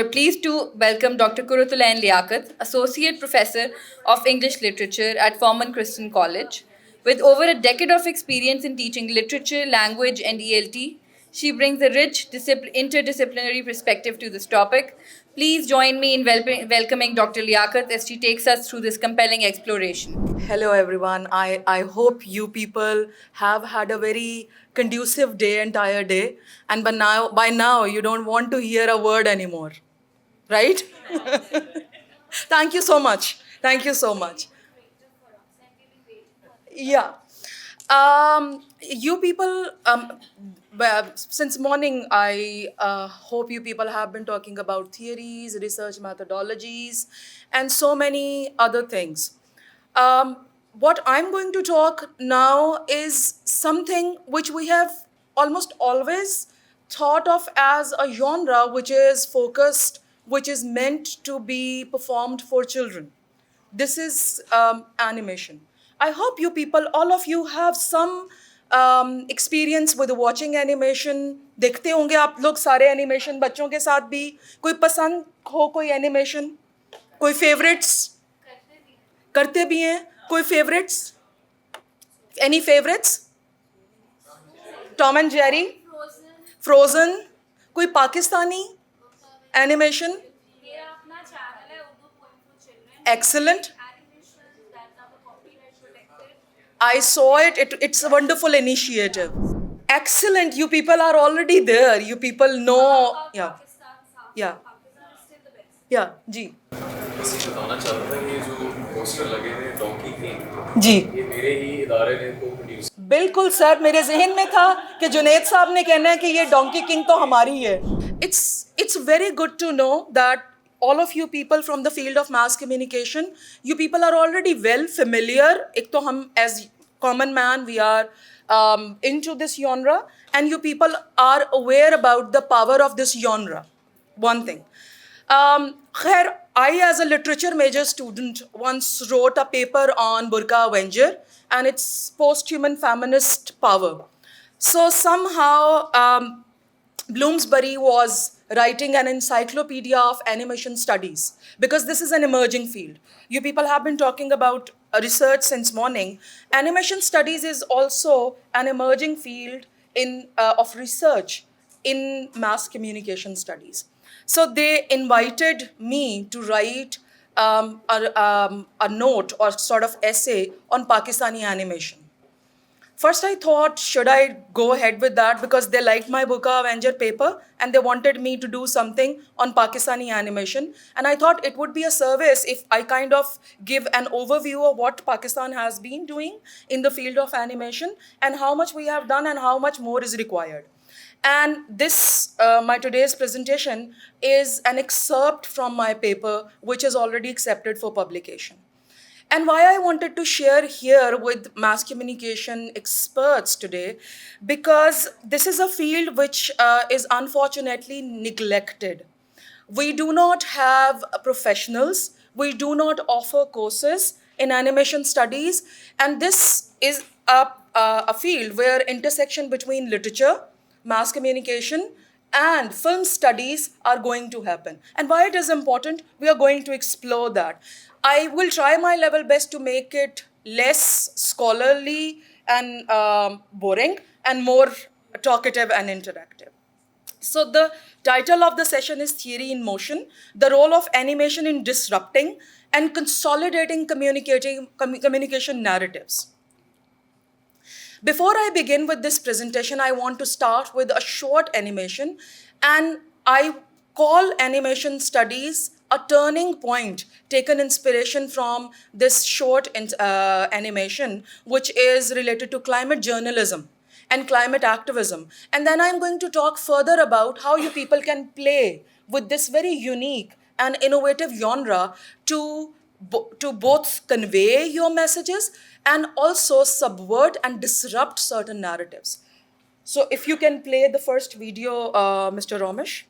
We're pleased to welcome Dr. Kurutulain Liaquat, Associate Professor of English Literature at Forman Christian College. With over a decade of experience in teaching literature, language, and ELT, she brings a rich interdisciplinary perspective to this topic. Please join me in welcoming Dr. Liaquat as she takes us through this compelling exploration. Hello, everyone. I hope you people have had a very conducive day, entire day. And by now, you don't want to hear a word anymore. Right? Thank you so much. Thank you so much. Yeah. You people, since morning, I hope you people have been talking about theories, research methodologies, and so many other things. What I'm going to talk now is something which we have almost always thought of as a genre which is focused, which is meant to be performed for children. This is animation. I hope you people, all of you, have some experience with watching animation. देखते होंगे आप लोग सारे animation बच्चों के साथ भी. कोई पसंद हो कोई animation? कोई favorites? करते भी हैं. कोई favorites? Any favorites? Tom and Jerry? Frozen? कोई Pakistani animation? Excellent. I saw it. It's a wonderful initiative. Excellent. You people are already there. You people know. Yeah. Yeah. Yeah. जी. बस ये बताना चाहता था कि जो पोस्टर लगे हैं डोंकी किंग जी. ये मेरे ही इदारे ने को प्रोड्यूस बिल्कुल सर, मेरे जहन में था कि जुनैद साहब ने कहना है कि ये डोंकी किंग तो हमारी है. It's very good to know that all of you people from the field of mass communication, you people are already well familiar. एक तो हम as common man we are into this genre, and you people are aware about the power of this genre. One thing. Khair, I as a literature major student once wrote a paper on Burqa Avenger and its post-human feminist power. So somehow Bloomsbury was writing an encyclopedia of animation studies because this is an emerging field. You people have been talking about research since morning. Animation studies is also an emerging field of research in mass communication studies. So they invited me to write a note or sort of essay on Pakistani animation. First, I thought, should I go ahead with that? Because they liked my Burqa Avenger paper and they wanted me to do something on Pakistani animation. And I thought it would be a service if I kind of give an overview of what Pakistan has been doing in the field of animation and how much we have done and how much more is required. And this, my today's presentation, is an excerpt from my paper, which is already accepted for publication. And why I wanted to share here with mass communication experts today, because this is a field which is unfortunately neglected. We do not have professionals, we do not offer courses in animation studies, and this is a field where intersection between literature, mass communication, and film studies are going to happen. And why it is important, we are going to explore that. I will try my level best to make it less scholarly and boring and more talkative and interactive. So the title of the session is Theory in Motion, the role of animation in disrupting and consolidating communication narratives. Before I begin with this presentation, I want to start with a short animation, and I call animation studies a turning point, taken inspiration from this short animation, which is related to climate journalism and climate activism. And then I'm going to talk further about how you people can play with this very unique and innovative genre to both convey your messages and also subvert and disrupt certain narratives. So if you can play the first video, Mr. Ramesh.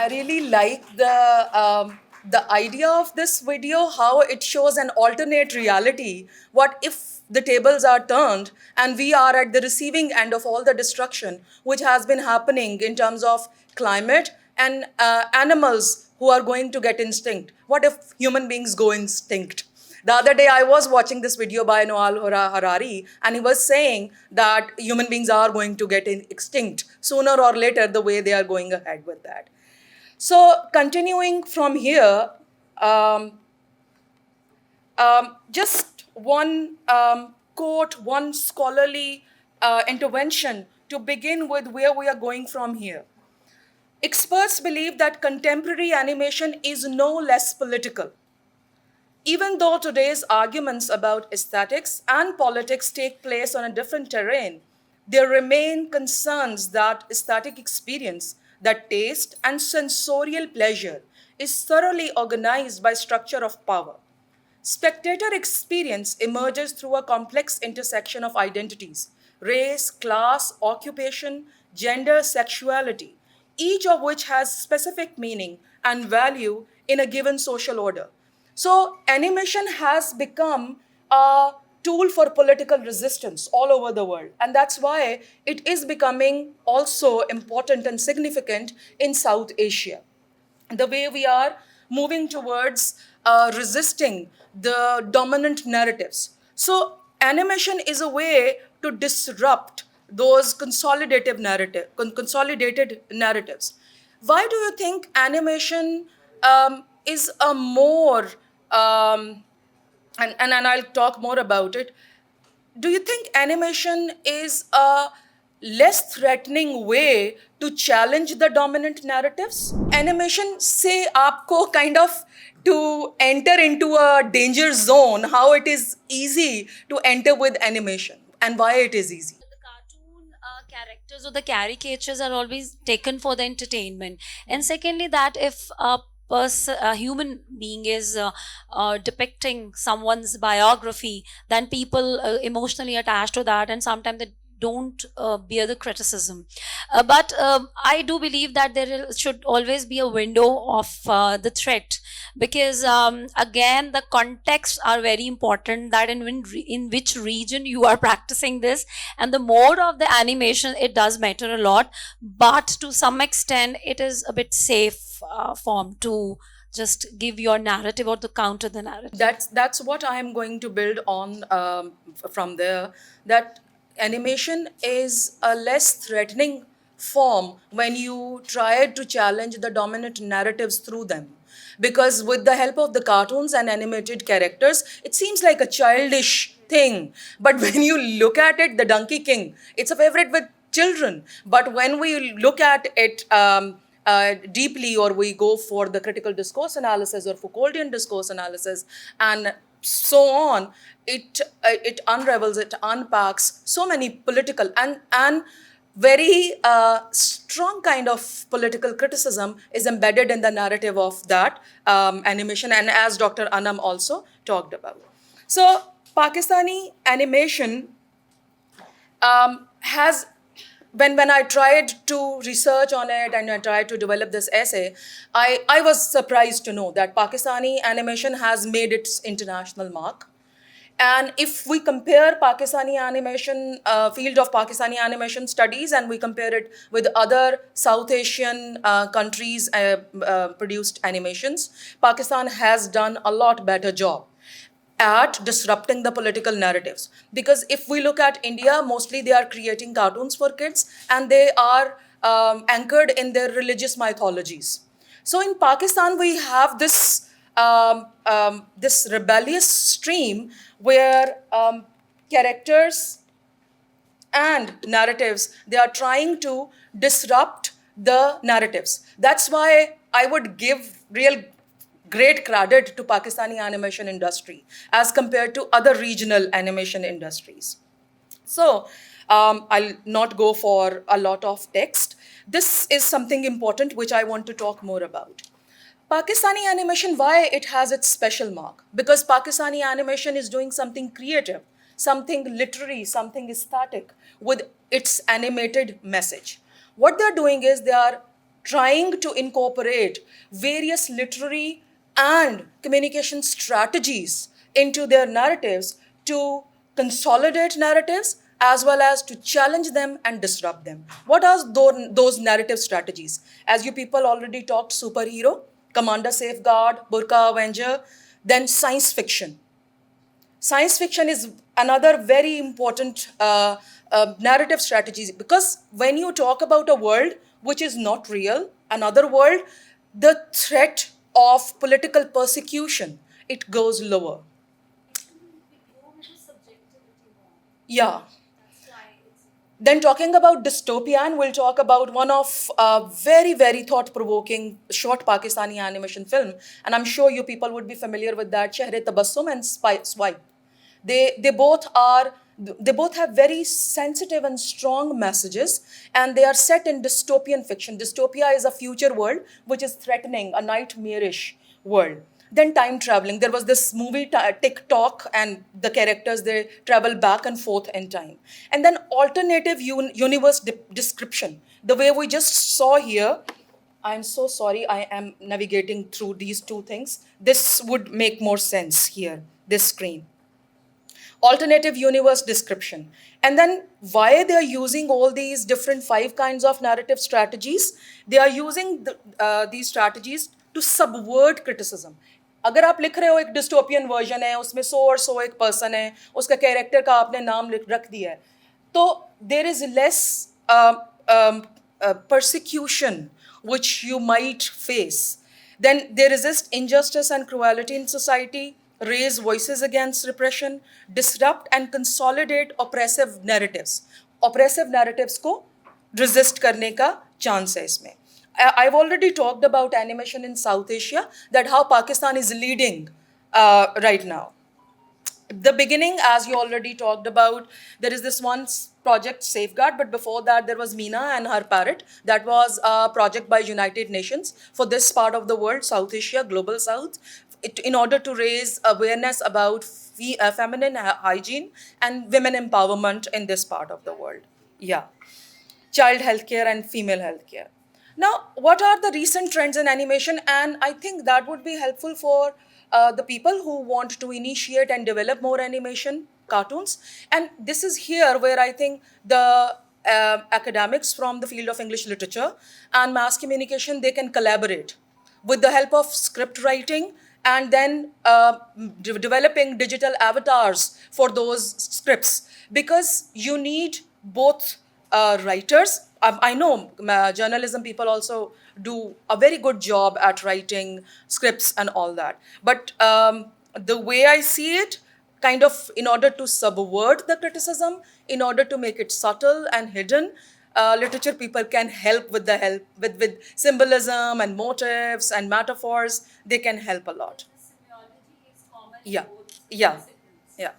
I really like the idea of this video, how it shows an alternate reality. What if the tables are turned and we are at the receiving end of all the destruction which has been happening in terms of climate and animals who are going to get extinct? What if human beings go extinct? The other day, I was watching this video by Noal Harari, and he was saying that human beings are going to get extinct sooner or later, the way they are going ahead with that. So, continuing from here, just one quote, one scholarly intervention to begin with where we are going from here. Experts believe that contemporary animation is no less political. Even though today's arguments about aesthetics and politics take place on a different terrain, there remain concerns that aesthetic experience, that taste and sensorial pleasure, is thoroughly organized by structure of power. Spectator experience emerges through a complex intersection of identities: race, class, occupation, gender, sexuality, each of which has specific meaning and value in a given social order. So animation has become a tool for political resistance all over the world. And that's why it is becoming also important and significant in South Asia. The way we are moving towards resisting the dominant narratives. So animation is a way to disrupt those consolidated narratives. Why do you think animation is a more, and I'll talk more about it. Do you think animation is a less threatening way to challenge the dominant narratives? Animation say aapko kind of to enter into a danger zone, how it is easy to enter with animation and why it is easy. The cartoon characters or the caricatures are always taken for the entertainment. And secondly, that if a human being is depicting someone's biography, then people emotionally attached to that, and sometimes they don't bear the criticism. But I do believe that should always be a window of the threat, because again the contexts are very important, that in which region you are practicing this, and the mode of the animation, it does matter a lot. But to some extent it is a bit safe form to just give your narrative or to counter the narrative. That's what I am going to build on from there, that animation is a less threatening form when you try to challenge the dominant narratives through them. Because with the help of the cartoons and animated characters, it seems like a childish thing. But when you look at it, the Donkey King, it's a favorite with children. But when we look at it deeply, or we go for the critical discourse analysis or Foucauldian discourse analysis and so on, it unravels, it unpacks so many political and very strong kind of political criticism is embedded in the narrative of that animation, and as Dr. Anam also talked about. So Pakistani animation has, when I tried to research on it and I tried to develop this essay, I was surprised to know that Pakistani animation has made its international mark. And if we compare Pakistani animation, field of Pakistani animation studies, and we compare it with other South Asian countries' produced animations, Pakistan has done a lot better job at disrupting the political narratives. Because if we look at India, mostly they are creating cartoons for kids and they are anchored in their religious mythologies. So in Pakistan, we have this this rebellious stream where characters and narratives, they are trying to disrupt the narratives. That's why I would give real great credit to Pakistani animation industry as compared to other regional animation industries. So I'll not go for a lot of text. This is something important which I want to talk more about. Pakistani animation, why it has its special mark? Because Pakistani animation is doing something creative, something literary, something aesthetic with its animated message. What they're doing is they are trying to incorporate various literary and communication strategies into their narratives to consolidate narratives as well as to challenge them and disrupt them. What are those narrative strategies? As you people already talked, superhero, Commander Safeguard, Burqa Avenger, then science fiction. Science fiction is another very important narrative strategy, because when you talk about a world which is not real, another world, the threat of political persecution, it goes lower. Yeah. Then talking about dystopian, we'll talk about one of very, very thought-provoking short Pakistani animation film. And I'm sure you people would be familiar with that, Chehre Tabassum and Swipe. They both have very sensitive and strong messages, and they are set in dystopian fiction. Dystopia is a future world which is threatening, a nightmarish world. Then time traveling. There was this movie TikTok, and the characters, they travel back and forth in time. And then alternative universe description. The way we just saw here, I'm so sorry, I am navigating through these two things. This would make more sense here, this screen. Alternative universe description. And then why they are using all these different 5 kinds of narrative strategies? They are using these strategies to subvert criticism. अगर आप लिख रहे हो एक dystopian version है, उसमें 100 और 100 एक पर्सन है, उसका कैरेक्टर का आपने नाम रख दिया है, तो there is less persecution which you might face. Then they resist injustice and cruelty in society, raise voices against repression, disrupt and consolidate oppressive narratives. Oppressive narratives को resist करने का chance है इसमें. I've already talked about animation in South Asia, that how Pakistan is leading right now. The beginning, as you already talked about, there is this one project Safeguard, but before that there was Meena and her parrot. That was a project by United Nations for this part of the world, South Asia, Global South, in order to raise awareness about feminine hygiene and women empowerment in this part of the world. Yeah. Child healthcare and female healthcare. Now, what are the recent trends in animation? And I think that would be helpful for the people who want to initiate and develop more animation cartoons. And this is here where I think the academics from the field of English literature and mass communication, they can collaborate with the help of script writing and then developing digital avatars for those scripts, because you need both writers. I know journalism people also do a very good job at writing scripts and all that. But the way I see it, kind of in order to subvert the criticism, in order to make it subtle and hidden, literature people can help with symbolism and motifs and metaphors. They can help a lot. Yeah, yeah, yeah.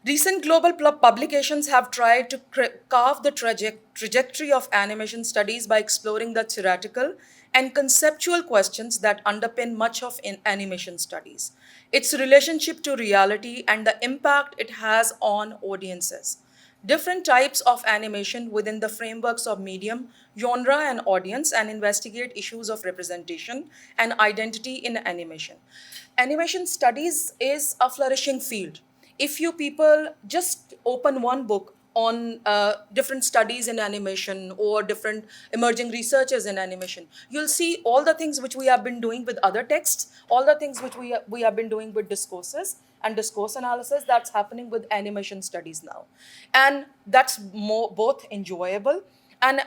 Recent global publications have tried to carve the trajectory of animation studies by exploring the theoretical and conceptual questions that underpin much of animation studies, its relationship to reality, and the impact it has on audiences. Different types of animation within the frameworks of medium, genre, and audience, and investigate issues of representation and identity in animation. Animation studies is a flourishing field. If you people just open one book on different studies in animation or different emerging researchers in animation, you'll see all the things which we have been doing with other texts, all the things which we have been doing with discourses and discourse analysis, that's happening with animation studies now. And that's both enjoyable. And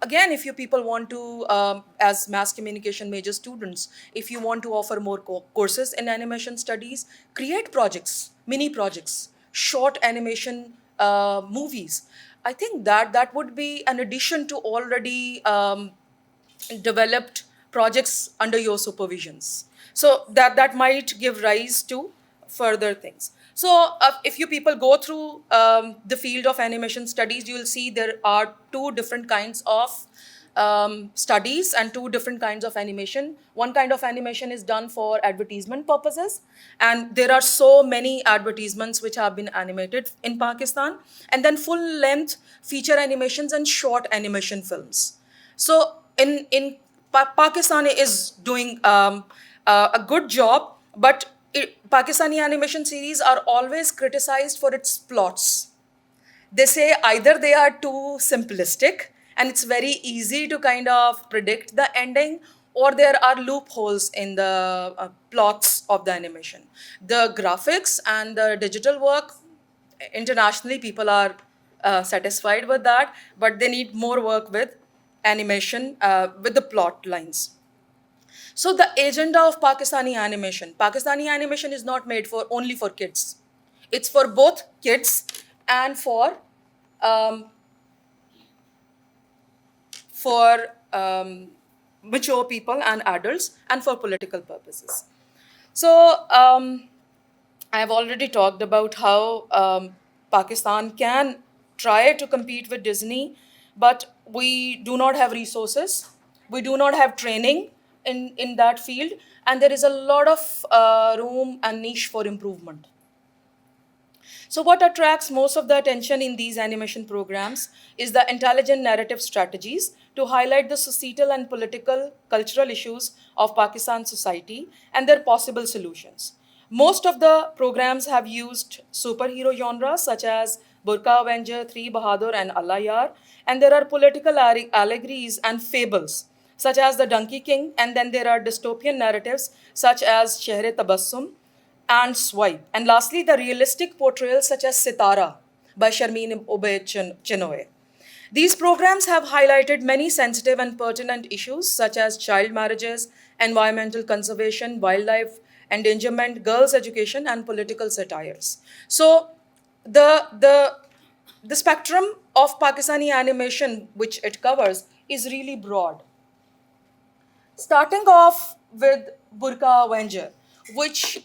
again, if you people want to, as mass communication major students, if you want to offer more courses in animation studies, create projects, mini projects, short animation movies. I think that would be an addition to already developed projects under your supervisions. So that might give rise to further things. So if you people go through the field of animation studies, you will see there are 2 different kinds of studies and 2 different kinds of animation. One kind of animation is done for advertisement purposes, and there are so many advertisements which have been animated in Pakistan, and then full-length feature animations and short animation films. So Pakistan is doing a good job, but Pakistani animation series are always criticized for its plots. They say either they are too simplistic and it's very easy to kind of predict the ending, or there are loopholes in the plots of the animation. The graphics and the digital work, internationally people are satisfied with that, but they need more work with animation, with the plot lines. So the agenda of Pakistani animation is not made for only for kids. It's for both kids and um, for mature people and adults, and for political purposes. So I have already talked about how Pakistan can try to compete with Disney, but we do not have resources. We do not have training in that field, and there is a lot of room and niche for improvement. So what attracts most of the attention in these animation programs is the intelligent narrative strategies to highlight the societal and political, cultural issues of Pakistan society and their possible solutions. Most of the programs have used superhero genres such as Burqa Avenger, Three Bahadur, and Allah Yar, and there are political allegories and fables such as the Donkey King, and then there are dystopian narratives such as Shehre Tabassum and Swipe. And lastly, the realistic portrayals such as Sitara by Sharmeen Obaid Chinoy. These programs have highlighted many sensitive and pertinent issues such as child marriages, environmental conservation, wildlife endangerment, girls' education, and political satires. So the spectrum of Pakistani animation which it covers is really broad. Starting off with Burqa Avenger, which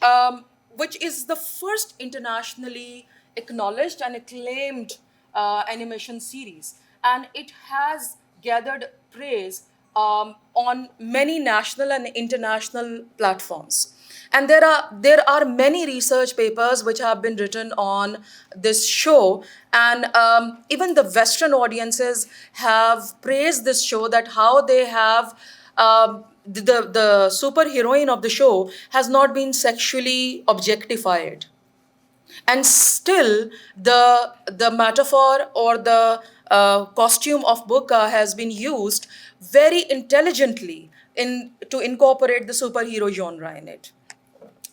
is the first internationally acknowledged and acclaimed animation series, and it has gathered praise on many national and international platforms. And there are many research papers which have been written on this show, and even the Western audiences have praised this show, that how they have the superheroine of the show has not been sexually objectified, and still the metaphor or the costume of burqa has been used very intelligently in to incorporate the superhero genre in it.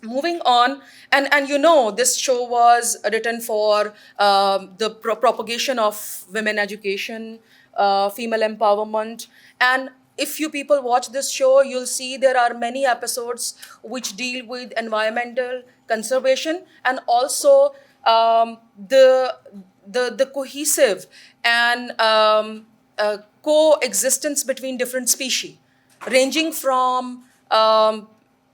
Moving on, and you know, this show was written for the propagation of women education, female empowerment, and if you people watch this show, you'll see there are many episodes which deal with environmental conservation, and also the cohesive and coexistence between different species, ranging from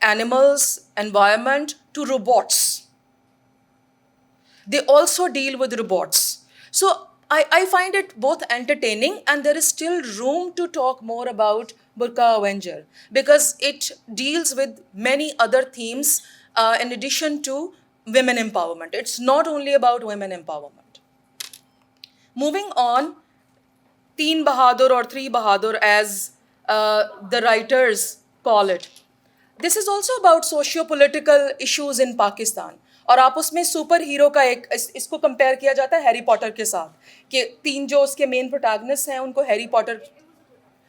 animals, environment, to robots. They also deal with robots. So I find it both entertaining, and there is still room to talk more about Burqa Avenger because it deals with many other themes in addition to women empowerment. It's not only about women empowerment. Moving on, Teen Bahadur or Three Bahadur, as the writers call it. This is also about socio-political issues in Pakistan. और आप उसमें super hero का एक इसको compare किया जाता है Harry Potter के साथ, कि तीन जो उसके मेन प्रोटैगनिस्ट हैं उनको हैरी पॉटर,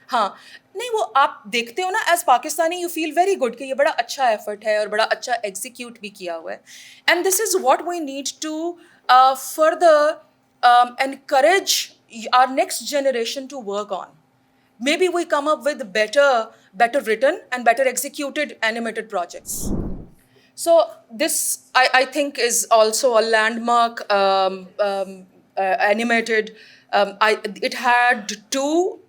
हाँ नहीं, वो आप देखते हो ना, as Pakistani you feel very good कि ये बड़ा अच्छा एफर्ट है और बड़ा अच्छा एग्जीक्यूट भी किया हुआ है. And this is what we need to further encourage our next generation to work on. Maybe we come up with better written and better executed animated projects. So this, I think, is also a landmark animated. It had two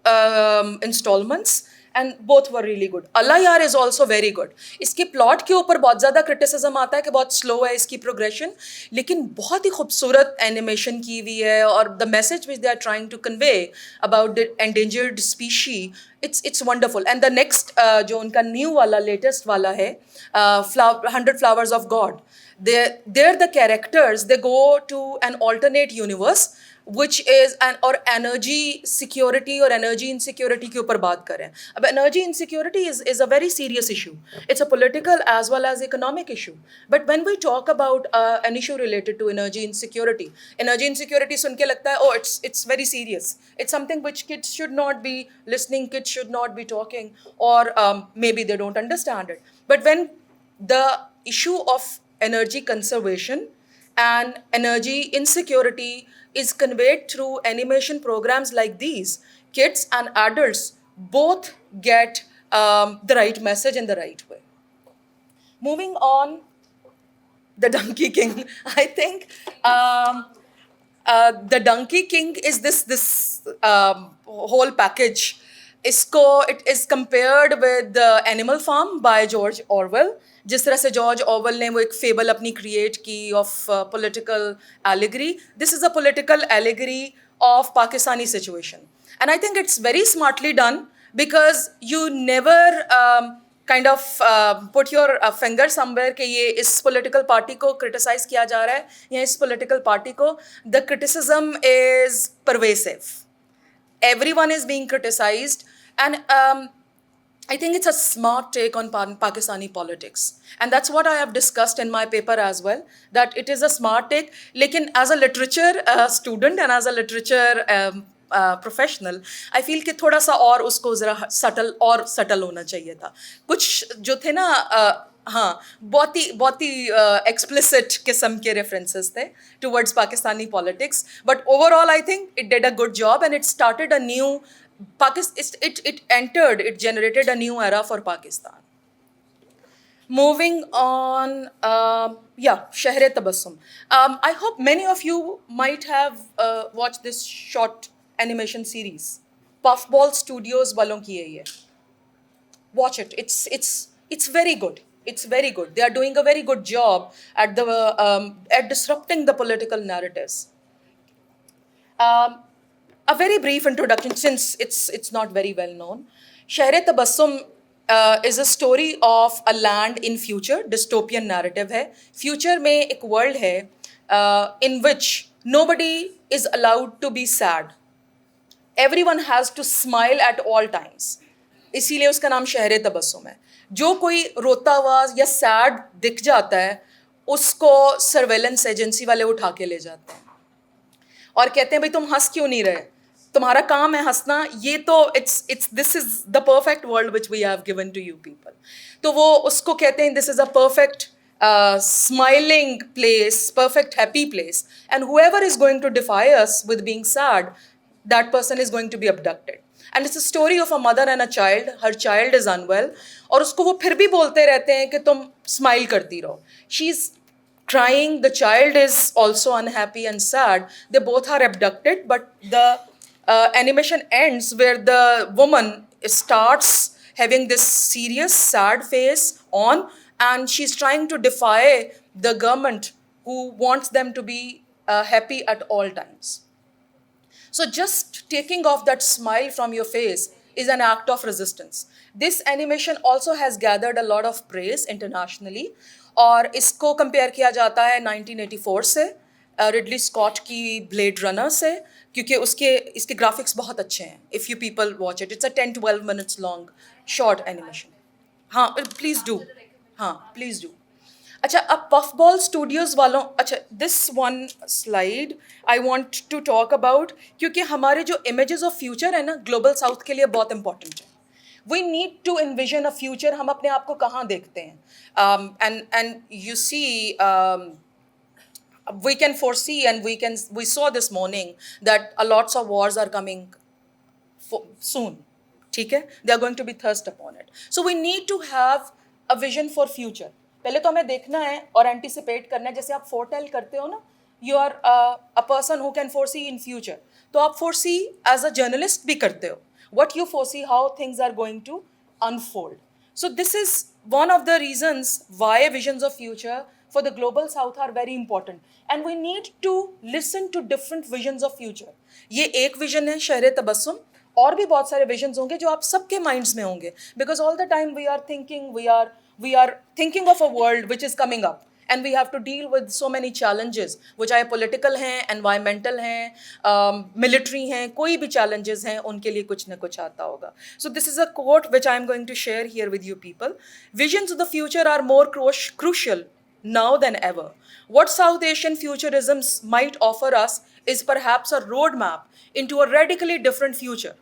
installments, and both were really good. Allah Yar is also very good. इसके plot के ऊपर बहुत ज़्यादा criticism आता है कि बहुत slow है इसकी progression, लेकिन बहुत ही खूबसूरत animation की हुई है, और the message which they are trying to convey about the endangered species, it's wonderful. And the next जो उनका new वाला latest वाला है, 100 Flowers of God, there the characters, they go to an alternate universe which is और energy security और energy insecurity के ऊपर बात करें. अब energy insecurity is a very serious issue. It's a political as well as economic issue. But when we talk about an issue related to energy insecurity सुन के लगता है oh it's very serious. It's something which kids should not be listening, kids should not be talking, or maybe they don't understand it. But when the issue of energy conservation and energy insecurity is conveyed through animation programs like these, kids and adults both get the right message in the right way. Moving on, the Donkey King. I think the Donkey King is this whole package. It is compared with the Animal Farm by George Orwell. जिस तरह से George ऑवेल ने वो एक fable अपनी create की of political allegory, this is a political allegory of Pakistani situation. And I think it's very smartly done because you never kind of put your finger somewhere कि ये इस पॉलिटिकल पार्टी को criticise किया जा रहा है या इस पॉलिटिकल पार्टी को. The criticism is pervasive, everyone is being criticized, and I think it's a smart take on Pakistani politics, and that's what I have discussed in my paper as well, that it is a smart take. Lekin as a literature student and as a literature professional, I feel कि थोड़ा सा और उसको ज़रा subtle होना चाहिए था. कुछ जो थे ना हाँ बहुत ही explicit किस्म के references थे towards Pakistani politics, but overall I think it did a good job and it started a new it generated a new era for Pakistan. Moving on, Shahre-e-Tabassum. I hope many of you might have watched this short animation series. Puffball Studios walon ki hai ye. Watch it. It's very good. It's very good. They are doing a very good job at disrupting the political narratives. A very brief introduction, since it's not very well known. Shahre-e-Tabassum is a story of a land in future, dystopian narrative है. Future में एक world है in which nobody is allowed to be sad. Everyone has to smile at all times. इसीलिए उसका नाम शहर-ए-तबस्सुम है. जो कोई रोता हुआ या सैड दिख जाता है उसको सर्वेलेंस एजेंसी वाले उठा के ले जाते हैं और कहते हैं भाई तुम हंस क्यों नहीं रहे, तुम्हारा काम है हंसना, ये तो this is the perfect world which we have given to you people. तो वो उसको कहते हैं this is a perfect smiling place, perfect happy place, and whoever is going to defy us with being sad, that person is going to be abducted. And it's a story of a mother and a child. Her child is unwell और उसको वो फिर भी बोलते रहते हैं कि तुम स्माइल करती रहो. She's crying, the child is also unhappy and sad. They both are abducted, but the animation ends where the woman starts having this serious sad face on, and she's trying to defy the government who wants them to be happy at all times. So just taking off that smile from your face is an act of resistance. This animation also has gathered a lot of praise internationally, और इसको compare किया जाता है 1984 से, Ridley Scott की Blade Runner से, क्योंकि इसके ग्राफिक्स बहुत अच्छे हैं. If you people watch it, it's a 10-12 minutes long short animation. हाँ प्लीज़ डू, हाँ प्लीज़ डू. अच्छा, अब पफबॉल स्टूडियोज़ वालों, अच्छा this one slide I want to talk about, क्योंकि हमारे जो इमेजेस ऑफ फ्यूचर है ना ग्लोबल साउथ के लिए बहुत इंपॉर्टेंट है. We need to envision a future. हम अपने आप को कहाँ देखते हैं? And you see, we can foresee and we saw this morning that a lots of wars are coming soon. ठीक है? They are going to be thrust upon it. So we need to have a vision for future. पहले तो हमें देखना है और anticipate करना है. जैसे आप फोरटेल करते हो ना, you are a person who can foresee in future. तो आप foresee as a journalist भी करते हो. What you foresee, how things are going to unfold. So this is one of the reasons why visions of future for the global south are very important. And we need to listen to different visions of future. ये एक vision है शहर-ए-तबस्सुम, और भी बहुत सारे visions होंगे जो आप सबके minds में होंगे. Because all the time we are thinking of a world which is coming up. and we have to deal with so many challenges, वो चाहे political हैं, environmental हैं, military हैं, कोई भी challenges हैं, उनके लिए कुछ ना कुछ आता होगा. So this is a quote which I am going to share here with you people. Visions of the future are more crucial now than ever. What South Asian futurisms might offer us is perhaps a roadmap into a radically different future,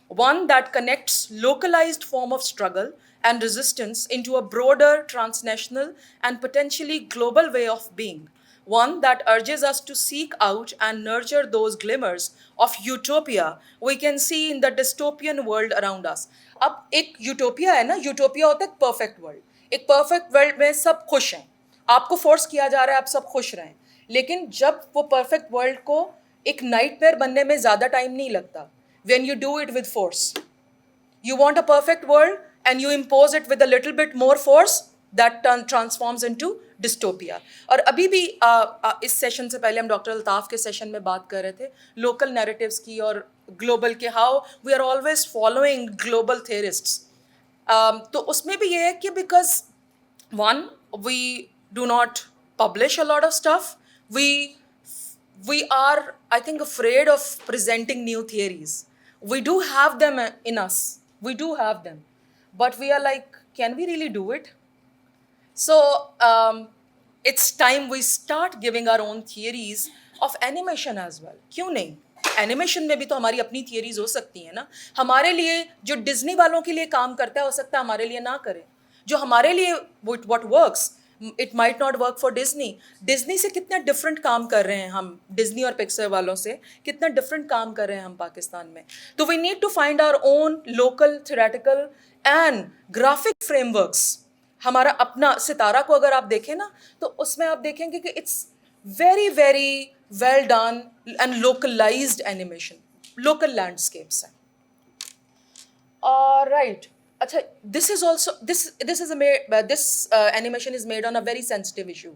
one that connects localized form of struggle and resistance into a broader transnational and potentially global way of being, one that urges us to seek out and nurture those glimmers of utopia we can see in the dystopian world around us. अब एक utopia है ना, utopia होता है एक perfect world. एक perfect world में सब खुश हैं, आपको फोर्स किया जा रहा है आप सब खुश रहें, लेकिन जब वो परफेक्ट वर्ल्ड को एक नाइटमेयर बनने में ज़्यादा टाइम नहीं लगता. When you do it with force, you want a perfect world and you impose it with a little bit more force, that transforms into dystopia. और अभी भी इस सेशन से पहले हम डॉक्टर अल्ताफ़ के सेशन में बात कर रहे थे लोकल नैरेटिव्स की और ग्लोबल के, how we are always following global theorists. तो उसमें भी ये है कि because one we do not publish a lot of stuff, we are, I think, afraid of presenting new theories. We do have them in us. We do have them. But we are like, can we really do it? So it's time we start giving our own theories of animation as well. क्यों नहीं? Animation में भी तो हमारी अपनी theories हो सकती हैं ना. हमारे लिए जो डिज्नी वालों के लिए काम करता है हो सकता है हमारे लिए ना करें. जो हमारे लिए what works, it might not work for Disney. Disney से कितना डिफरेंट काम कर रहे हैं हम, डिज्नी और पिक्सर वालों से कितना डिफरेंट काम कर रहे हैं हम पाकिस्तान में. तो we need to find our own local theoretical and graphic frameworks. हमारा अपना सितारा को अगर आप देखें ना तो उसमें आप देखेंगे कि it's very very well done and localised animation, local landscapes हैं. राइट. अच्छा, this is also this animation is made on a very sensitive issue,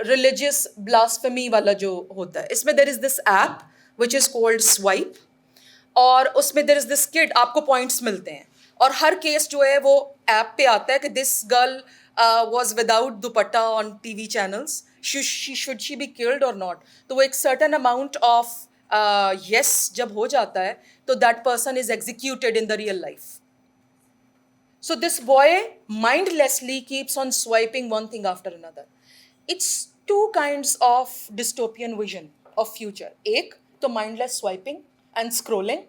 religious blasphemy वाला जो होता है. इसमें there is this app which is called Swipe, और उसमें there is this kid, आपको points मिलते हैं और हर केस जो है वो ऐप पे आता है कि this girl was without dupatta on TV channels, should she be killed or not. तो वो एक certain amount of yes जब हो जाता है तो that person is executed in the real life. So this boy mindlessly keeps on swiping one thing after another. It's two kinds of dystopian vision of future. एक तो mindless swiping and scrolling,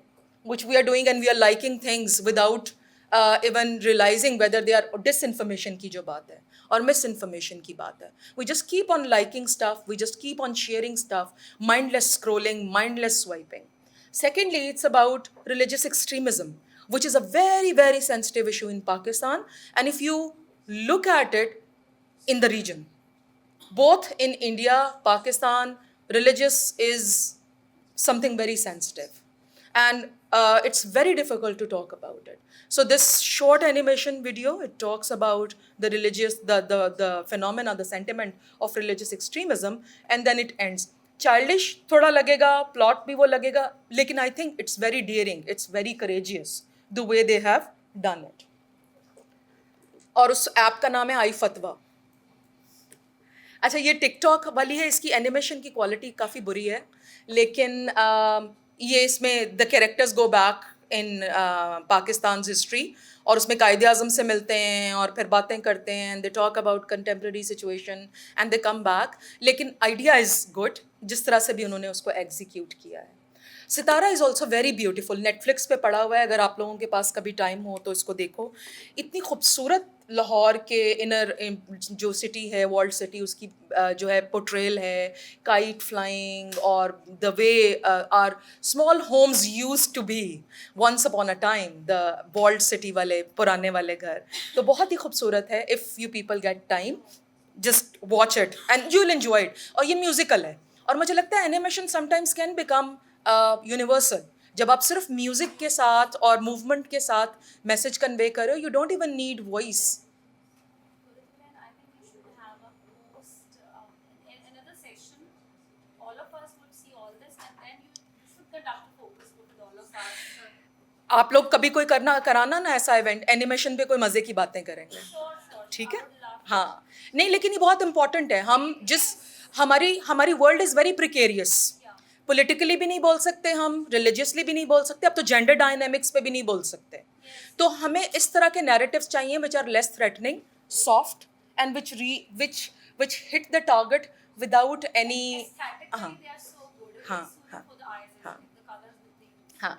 which we are doing, and we are liking things without even realizing whether they are disinformation की जो बात है और misinformation की बात है. We just keep on liking stuff, we just keep on sharing stuff, mindless scrolling, mindless swiping. Secondly, it's about religious extremism, which is a very, very sensitive issue in Pakistan. And if you look at it in the region, both in India, Pakistan, religious is something very sensitive. And it's very difficult to talk about it. So this short animation video, it talks about the religious, the phenomena, the sentiment of religious extremism, and then it ends. Childish थोड़ा लगेगा, plot भी वो लगेगा, लेकिन I think it's very daring, it's very courageous the way they have done it. और उस app का नाम है आई फतवा. अच्छा, ये टिकटॉक वाली है, इसकी एनिमेशन की क्वालिटी काफ़ी बुरी है, लेकिन ये इसमें the characters go back in Pakistan history और उसमें कायदे आज़म से मिलते हैं और फिर बातें करते हैं, they talk about contemporary situation and they come back. लेकिन आइडिया इज़ गुड जिस तरह से भी उन्होंने उसको एग्जीक्यूट किया है. Sitara is also very beautiful. Netflix पे पड़ा हुआ है, अगर आप लोगों के पास कभी टाइम हो तो इसको देखो. इतनी खूबसूरत लाहौर के इनर जो सिटी है, वॉल्ड सिटी, उसकी जो है पोर्ट्रेल है, काइट फ्लाइंग, और the way are small homes used to be once upon a time, the walled city वाले पुराने वाले घर. तो बहुत ही खूबसूरत है. इफ़ यू पीपल गेट टाइम, जस्ट वॉच इट एंड यू विल एन्जॉय इट. और ये म्यूज़िकल है और मुझे लगता है animation sometimes can become universal. जब आप सिर्फ म्यूजिक के साथ और मूवमेंट के साथ मैसेज कन्वे करो, you don't even need voice. I think we should have a post in another session. All of us would see all this, and then you should conduct a focus group with all of us. आप लोग कभी कोई कराना ना ऐसा event, animation पे कोई मज़े की बातें करेंगे. Sure. ठीक है. I would love हाँ नहीं, लेकिन ये बहुत इंपॉर्टेंट है. हम जिस हमारी world is very precarious. Politically भी नहीं बोल सकते हम, रिलीजियसली भी नहीं बोल सकते, अब तो जेंडर डायनेमिक्स पे भी नहीं बोल सकते. तो हमें इस तरह के नैरेटिव्स चाहिए which are less threatening, soft and which hit the target without any. हाँ हाँ हाँ हाँ हाँ.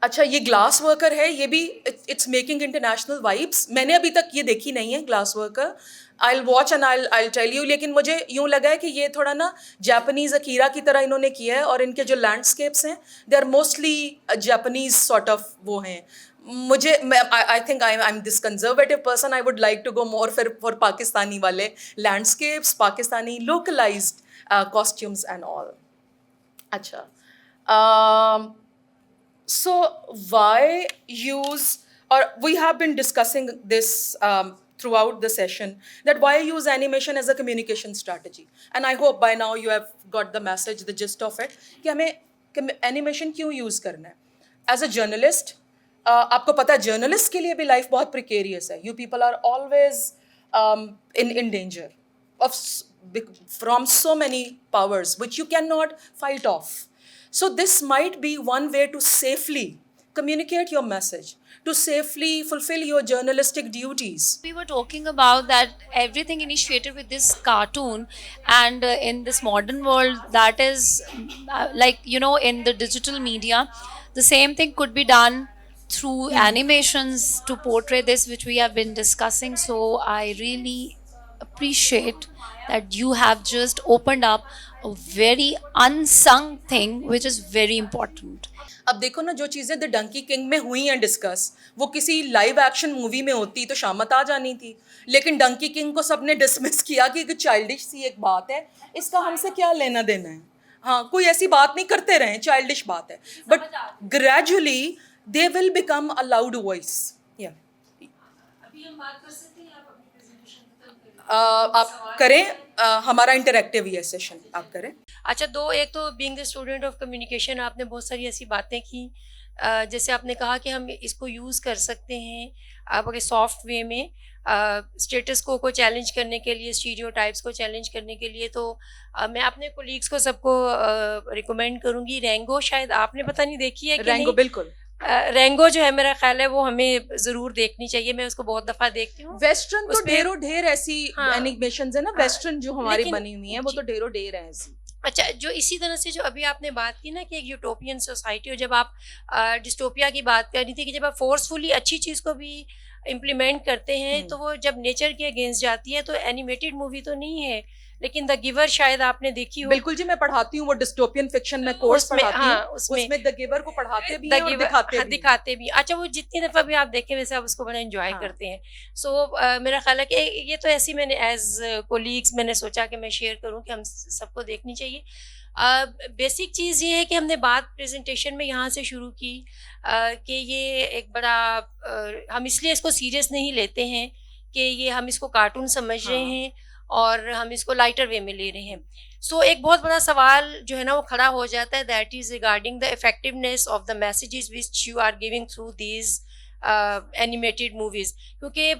अच्छा, ये ग्लास वर्कर है, ये भी इट्स मेकिंग इंटरनेशनल वाइब्स. मैंने अभी तक ये देखी नहीं है glass worker. I will watch and I tell you. लेकिन मुझे यूँ लगा है कि ये थोड़ा ना जापानीज़ अकीरा की तरह इन्होंने किया है, और इनके जो लैंडस्केप्स हैं they are mostly Japanese sort of वो हैं. मुझे I think I am this conservative person. I would like to go more for Pakistani वाले landscapes, Pakistani localised costumes and all. अच्छा, so why use, or we have been discussing this throughout the session, that why use animation as a communication strategy, and I hope by now you have got the message, the gist of it, कि हमें animation क्यों use करना है. As a journalist, आपको पता है journalist के लिए भी life बहुत precarious है. You people are always in danger from so many powers which you cannot fight off. So this might be one way to safely communicate your message, to safely fulfill your journalistic duties. We were talking about that everything initiated with this cartoon, and in this modern world, that is like, you know, in the digital media, the same thing could be done through animations to portray this, which we have been discussing. So I really appreciate that you have just opened up a very unsung thing which is very important. अब देखो ना, जो चीज़ें the Dunki king में हुई हैं discuss, वो किसी लाइव एक्शन मूवी में होती तो शामत आ जानी थी. लेकिन डंकी किंग को सबने डिसमिस किया कि एक चाइल्डिश सी एक बात है, इसका हमसे क्या लेना देना है. हाँ, कोई ऐसी बात नहीं करते रहे, चाइल्डिश बात है. But gradually they will become a loud voice. या अभी हम बात कर सकते हैं, आप अपनी प्रेजेंटेशन आप करें. हमारा इंटरेक्टिव ये सेशन आप करें. अच्छा, एक तो being the student of communication, आपने बहुत सारी ऐसी बातें की, जैसे आपने कहा कि हम इसको यूज़ कर सकते हैं आप अगर सॉफ्ट वे में स्टेटस को चैलेंज करने के लिए, स्टीरियोटाइप्स को चैलेंज करने के लिए. तो मैं अपने कोलीग्स को सबको रिकमेंड करूँगी. रेंगो शायद आपने पता नहीं देखी है कि रेंगो, नहीं? बिल्कुल. रेंगो जो है, मेरा ख्याल है वो हमें ज़रूर देखनी चाहिए. मैं उसको बहुत दफ़ा देखती हूँ. वेस्टर्न तो उसमें- ढेरों ढेर ऐसी हाँ, एनिमेशंस है ना, वेस्टर्न जो हमारी लेकिन- बनी हुई है वो तो ढेरों ढेर है ऐसी. अच्छा, जो इसी तरह से जो अभी आपने बात की ना कि एक यूटोपियन सोसाइटी, और जब आप डिस्टोपिया की बात कर रही थी कि जब आप फोर्सफुली अच्छी चीज़ को भी इम्प्लीमेंट करते हैं तो वो जब नेचर के अगेंस्ट जाती है. तो एनिमेटेड मूवी तो नहीं है, लेकिन द गिवर शायद आपने देखी हो. बिल्कुल जी, मैं पढ़ाती हूँ वो डिस्टोपियन फिक्शन में कोर्स उसमें- पढ़ाती हाँ, हूँ. उसमें- उसमें द गिवर को पढ़ाते भी द हैं और गिवर- दिखाते हाँ, भी हैं. दिखाते भी. अच्छा, वो जितनी दफ़ा भी आप देखें वैसे आप उसको बड़ा एंजॉय हाँ. करते हैं. सो मेरा ख्याल है कि ये तो ऐसी मैंने एज कोलीग्स मैंने सोचा कि मैं शेयर करूँ कि हम सबको देखनी चाहिए. बेसिक चीज़ ये है कि हमने बात प्रेजेंटेशन में यहाँ से शुरू की कि ये एक बड़ा हम इसलिए इसको सीरियस नहीं लेते हैं कि ये हम इसको कार्टून समझ रहे हाँ. हैं और हम इसको लाइटर वे में ले रहे हैं. सो एक बहुत बड़ा सवाल जो है ना वो खड़ा हो जाता है, that is regarding the effectiveness of the messages which you are giving through these animated movies. क्योंकि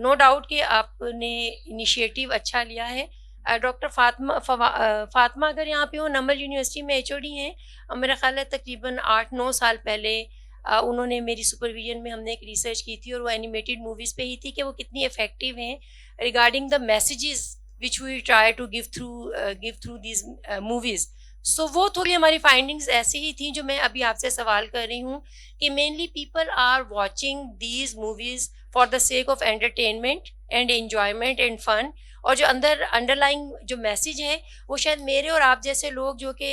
नो डाउट कि आपने इनिशिएटिव अच्छा लिया है. डॉक्टर फातिमा अगर यहाँ पे हो, नंबल यूनिवर्सिटी में HOD हैं. मेरा ख्याल है तकरीबन 8-9 साल पहले उन्होंने मेरी सुपरविजन में हमने एक रिसर्च की थी, और वो एनिमेटेड मूवीज़ पे ही थी कि वो कितनी इफ़ेक्टिव हैं regarding the messages which we try to give through these movies. So वो थोड़ी हमारी फाइंडिंग्स ऐसी ही थी जो मैं अभी आपसे सवाल कर रही हूँ कि mainly people are watching these movies for the sake of entertainment and enjoyment and fun, और जो अंडरलाइंग जो मैसेज है वो शायद मेरे और आप जैसे लोग जो कि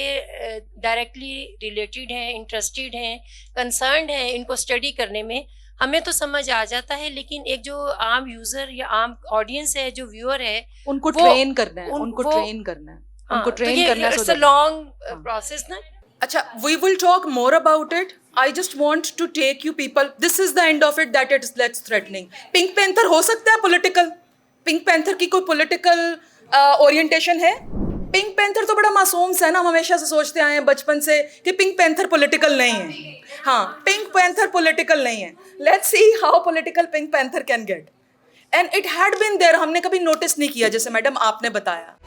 डायरेक्टली रिलेटेड हैं, इंटरेस्टेड हैं, कंसर्न्ड हैं इनको स्टडी करने में, हमें तो समझ आ जाता है. लेकिन एक जो आम यूज़र या आम ऑडियंस है, जो व्यूअर है, उनको वो- ट्रेन करना है, उनको वो- ट्रेन करना है, हाँ, उनको तो ट्रेन ये करना है. इट्स अ लॉन्ग प्रोसेस ना. अच्छा, we will talk more about it. I just want to take you people. This is the end of it. That it's less threatening. Pink Panther हो सकता है political. Pink Panther की कोई political orientation है? Pink Panther तो बड़ा मासूम सा है ना, हम हमेशा से सोचते आए हैं बचपन से कि Pink Panther political नहीं है. हाँ, Pink Panther political नहीं है. Let's see how political Pink Panther can get. And it had been there, हमने कभी नोटिस नहीं किया, जैसे मैडम आपने बताया.